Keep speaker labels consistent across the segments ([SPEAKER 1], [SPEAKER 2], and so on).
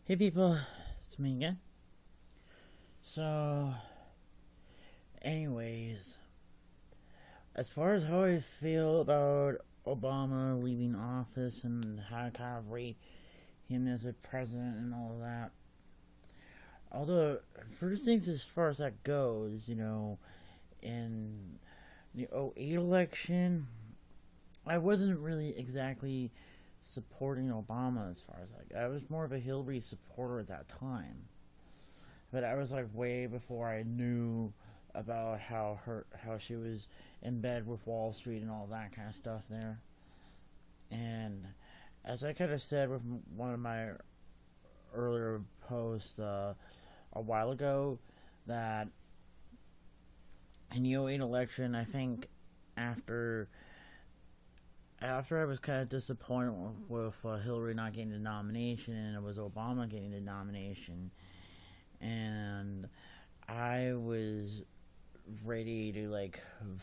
[SPEAKER 1] Hey people, it's me again. So, anyways, as far as how I feel about Obama leaving office and how I kind of rate him as a president and all of that, although, first things as far as that goes, in the '08 election, I wasn't really exactly supporting Obama as far as I was more of a Hillary supporter at that time. But I was like way before I knew about how she was in bed with Wall Street and all that kind of stuff there. And as I kind of said with one of my earlier posts a while ago, that in the '08 election, I think after I was kind of disappointed with Hillary not getting the nomination, and it was Obama getting the nomination, and I was ready to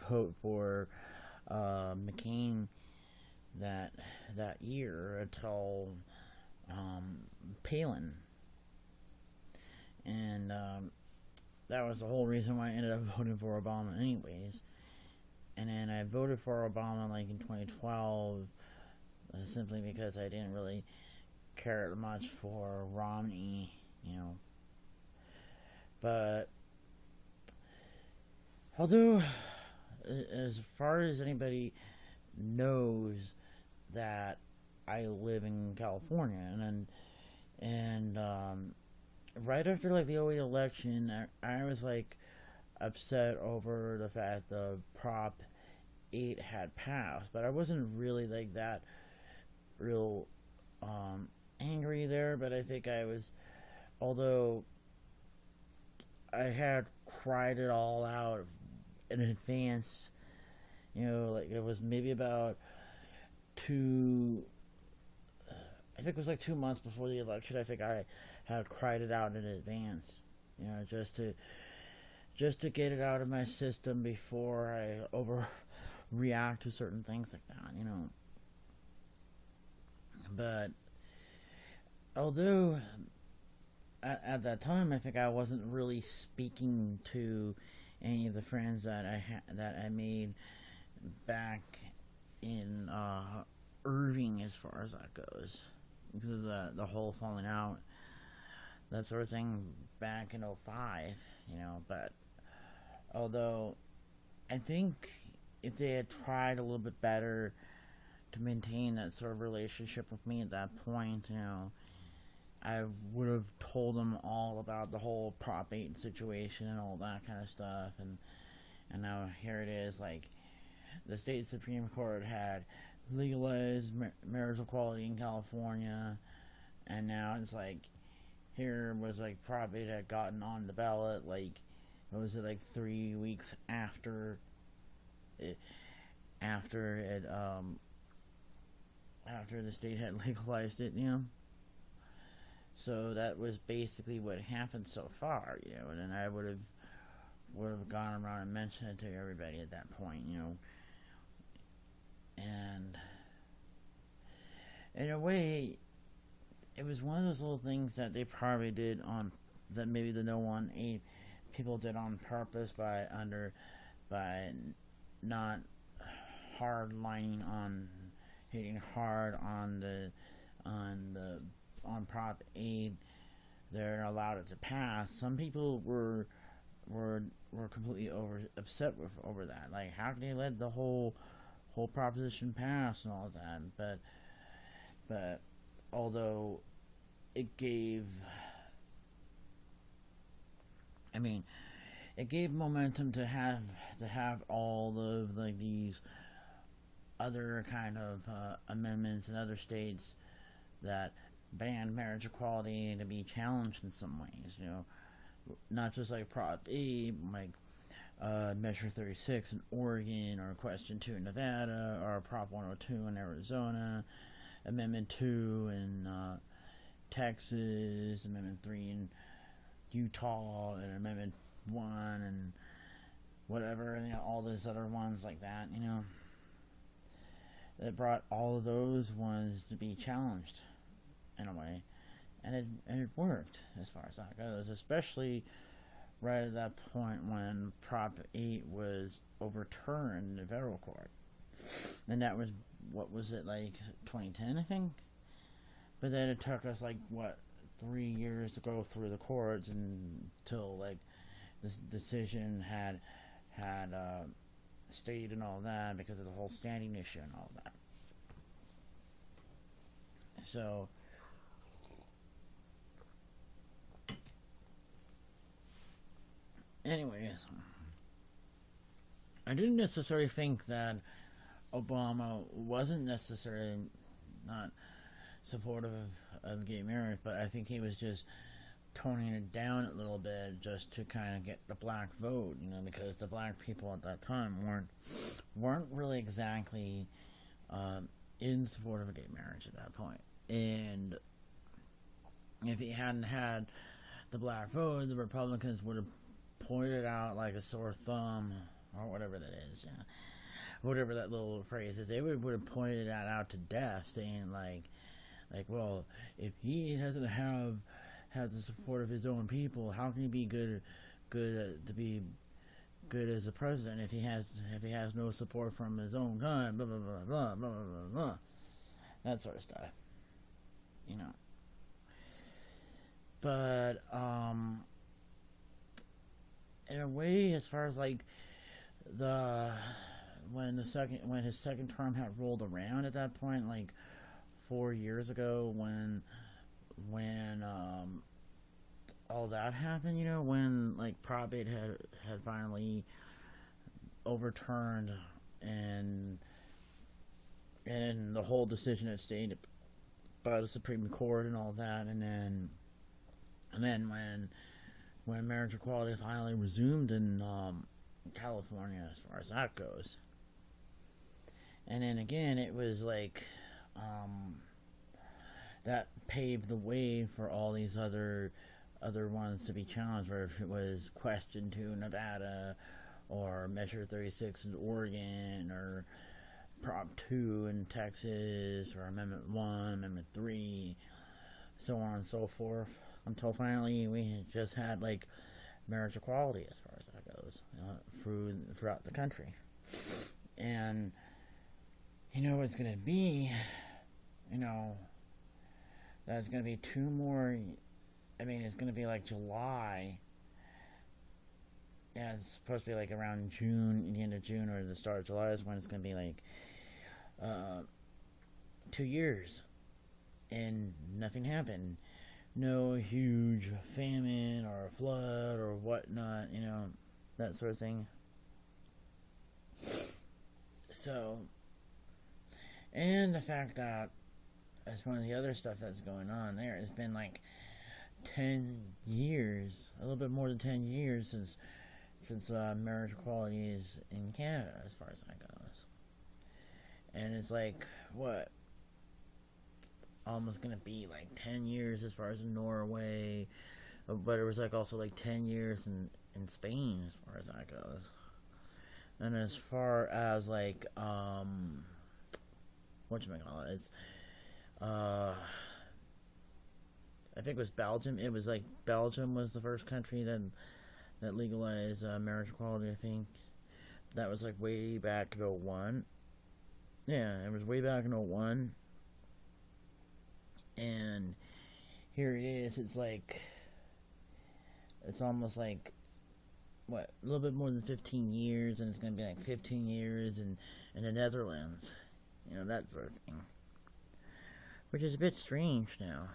[SPEAKER 1] vote for McCain that year until Palin, and that was the whole reason why I ended up voting for Obama, anyways. And then I voted for Obama in 2012, simply because I didn't really care much for Romney. But although, as far as anybody knows, that I live in California, and right after the '08 election, I was upset over the fact the Prop 8 had passed, but I wasn't really that real angry there. But I think I was, although I had cried it all out in advance. It was maybe about I think it was 2 months before the election. I think I had cried it out in advance, just to get it out of my system before I overreact to certain things like that. But although at that time, I think I wasn't really speaking to any of the friends that I made back in Irving, as far as that goes, because of the whole falling out, that sort of thing back in '05. But although I think if they had tried a little bit better to maintain that sort of relationship with me at that point, I would have told them all about the whole Prop 8 situation and all that kind of stuff. And now here it is, the state Supreme Court had legalized marriage equality in California, and now it's here was Prop 8 had gotten on the ballot, what was it, 3 weeks after it after the state had legalized it. So that was basically what happened so far, and then I would have gone around and mentioned it to everybody at that point, and in a way, it was one of those little things that they probably did that maybe the No 1-8 people did on purpose by not hardlining on hitting hard on Prop 8. They're allowed it to pass. Some people were completely upset over that. How can they let the whole proposition pass and all that? But although it gave momentum to have all of these other kind of amendments in other states that banned marriage equality to be challenged in some ways. Not just Prop 8, Measure 36 in Oregon, or Question 2 in Nevada, or Prop 102 in Arizona, Amendment 2 in Texas, Amendment 3 in Utah, and Amendment 1 and whatever, and all those other ones like that, that brought all of those ones to be challenged in a way. And it worked as far as that goes, especially right at that point when Prop 8 was overturned in federal court. And that was, what was it, like 2010, I think? But then it took us, 3 years to go through the courts until, this decision had stayed and all that because of the whole standing issue and all that. So, anyways, I didn't necessarily think that Obama wasn't necessarily not supportive of gay marriage, but I think he was just toning it down a little bit just to kind of get the black vote, because the black people at that time weren't really exactly in support of gay marriage at that point. And if he hadn't had the black vote, the Republicans would have pointed out like a sore thumb, or whatever that is, whatever that little phrase is. They would have pointed that out to death, saying well, if he doesn't have the support of his own people, how can he be good to be good as a president if he has no support from his own kind? Blah blah blah blah blah blah blah. That sort of stuff, But in a way, as far as when his second term had rolled around at that point, 4 years ago, when all that happened, when Prop 8 had finally overturned and the whole decision had stayed by the Supreme Court and all that, and then when marriage equality finally resumed in California, as far as that goes, and then again it was that paved the way for all these other ones to be challenged, where if it was Question 2 in Nevada, or Measure 36 in Oregon, or Prop 2 in Texas, or Amendment 1, Amendment 3, so on and so forth, until finally we just had marriage equality as far as that goes, throughout the country. And it's going to be, there's going to be 2 more. It's going to be July. Yeah, it's supposed to be around June, the end of June or the start of July is when it's going to be 2 years. And nothing happened. No huge famine or flood or whatnot, that sort of thing. So, and the fact that, as one of the other stuff that's going on there, it's been 10 years, a little bit more than 10 years since marriage equality is in Canada, as far as that goes. And it's what? Almost gonna be 10 years as far as in Norway, but it was also 10 years in Spain as far as that goes. And as far as whatchamacallit, it's I think it was Belgium. It was Belgium was the first country that legalized marriage equality. I think that was way back in 2001. Yeah, it was way back in 2001. And here it is. It's it's almost what, a little bit more than 15 years, and it's going to be 15 years in the Netherlands, that sort of thing, which is a bit strange now.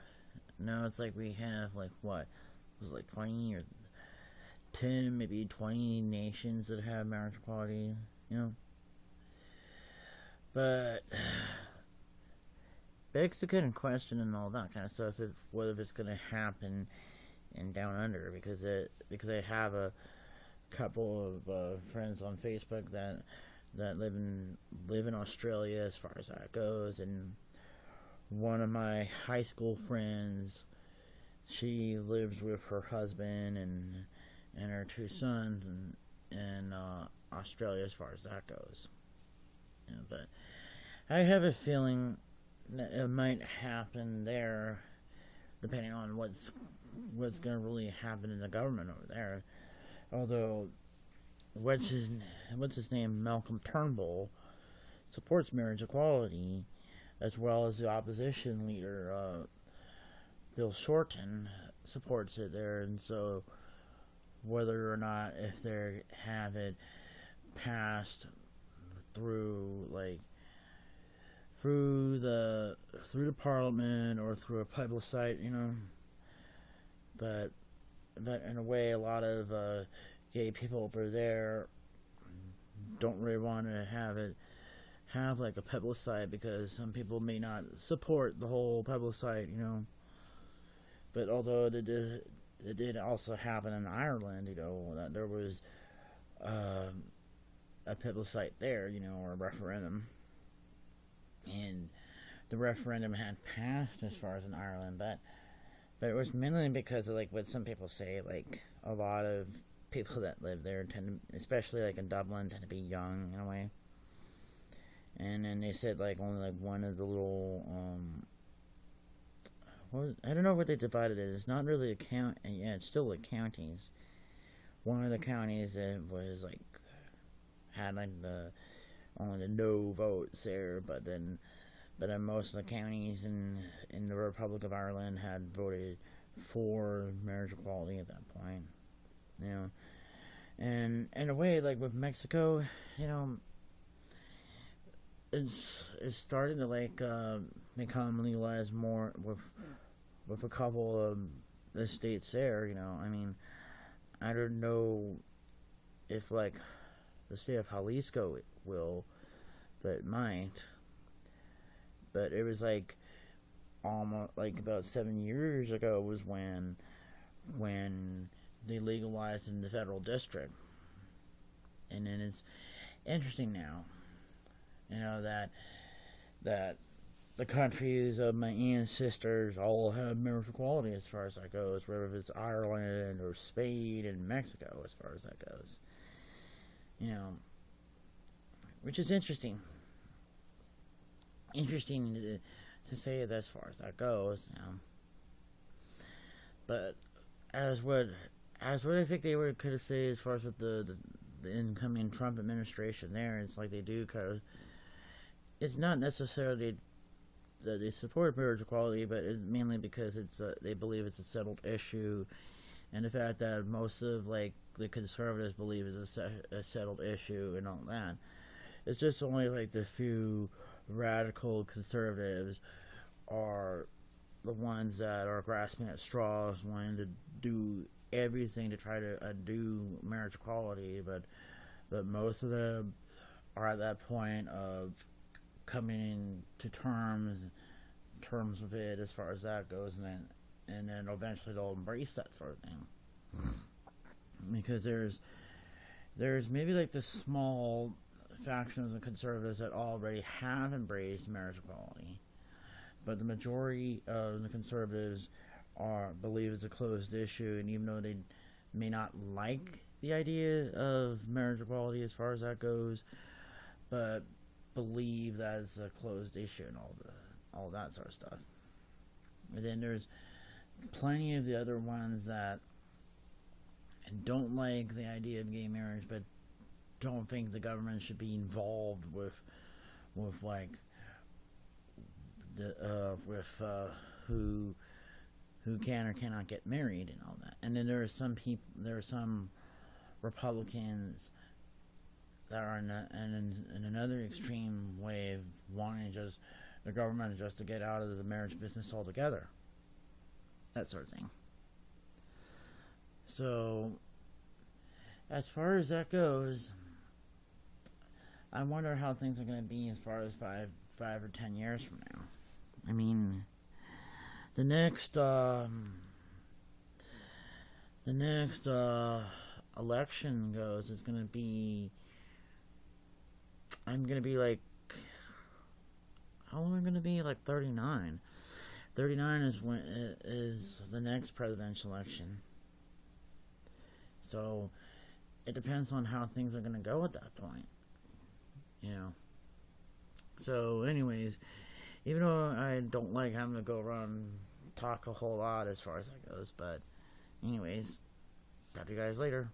[SPEAKER 1] Now it's we have what, it was 20 or 10, maybe 20 nations that have marriage equality, but begs the good question and all that kind of stuff, whether it's going to happen in Down Under, because I have a couple of friends on Facebook that live in Australia, as far as that goes, and one of my high school friends, she lives with her husband and her 2 sons in Australia, as far as that goes. But I have a feeling that it might happen there depending on what's going to really happen in the government over there. Although, what's his name, Malcolm Turnbull, supports marriage equality, as well as the opposition leader, Bill Shorten, supports it there. And so, whether or not if they have it passed through the parliament or through a plebiscite, but in a way, a lot of gay people over there don't really want to have like a plebiscite, because some people may not support the whole plebiscite, But although it did also happen in Ireland, that there was a plebiscite there, or a referendum, and the referendum had passed as far as in Ireland, but it was mainly because of what some people say, a lot of people that live there tend to, especially in Dublin, tend to be young in a way. And then they said only one of the little I don't know what they divided it. It's not really a count. Yeah, it's still counties. One of the counties that was had only the no votes there, but then most of the counties in the Republic of Ireland had voted for marriage equality at that point. And in a way, with Mexico, it's starting to become legalized more with a couple of the states there. I mean, I don't know if the state of Jalisco will, but it might. But it was almost about 7 years ago was when they legalized in the federal district. And then it's interesting now, that the countries of my ancestors all have marriage equality as far as that goes, whether it's Ireland or Spain and Mexico as far as that goes. Which is interesting. Interesting to say it as far as that goes. But as what I think they could have said as far as with the incoming Trump administration there, it's they do it's not necessarily that they support marriage equality, but it's mainly because they believe it's a settled issue, and the fact that most of the conservatives believe it's a settled issue and all that. It's just only the few radical conservatives are the ones that are grasping at straws, wanting to do everything to try to undo marriage equality, but most of them are at that point of coming to terms with it as far as that goes, and then eventually they'll embrace that sort of thing. Because there's maybe this small factions of conservatives that already have embraced marriage equality, but the majority of the conservatives believe it's a closed issue, and even though they may not like the idea of marriage equality as far as that goes, but believe that it's a closed issue and all that sort of stuff. And then there's plenty of the other ones that don't like the idea of gay marriage, but don't think the government should be involved with who can or cannot get married and all that. And then there are some Republicans that are in another extreme way of wanting just the government just to get out of the marriage business altogether. That sort of thing. So, as far as that goes, I wonder how things are going to be as far as five or 10 years from now. I mean, the next election goes, it's going to be, I'm going to be how old am I going to be? 39. 39 is the next presidential election. So, it depends on how things are going to go at that point. So, anyways, even though I don't like having to go around talk a whole lot as far as that goes. But anyways, talk to you guys later.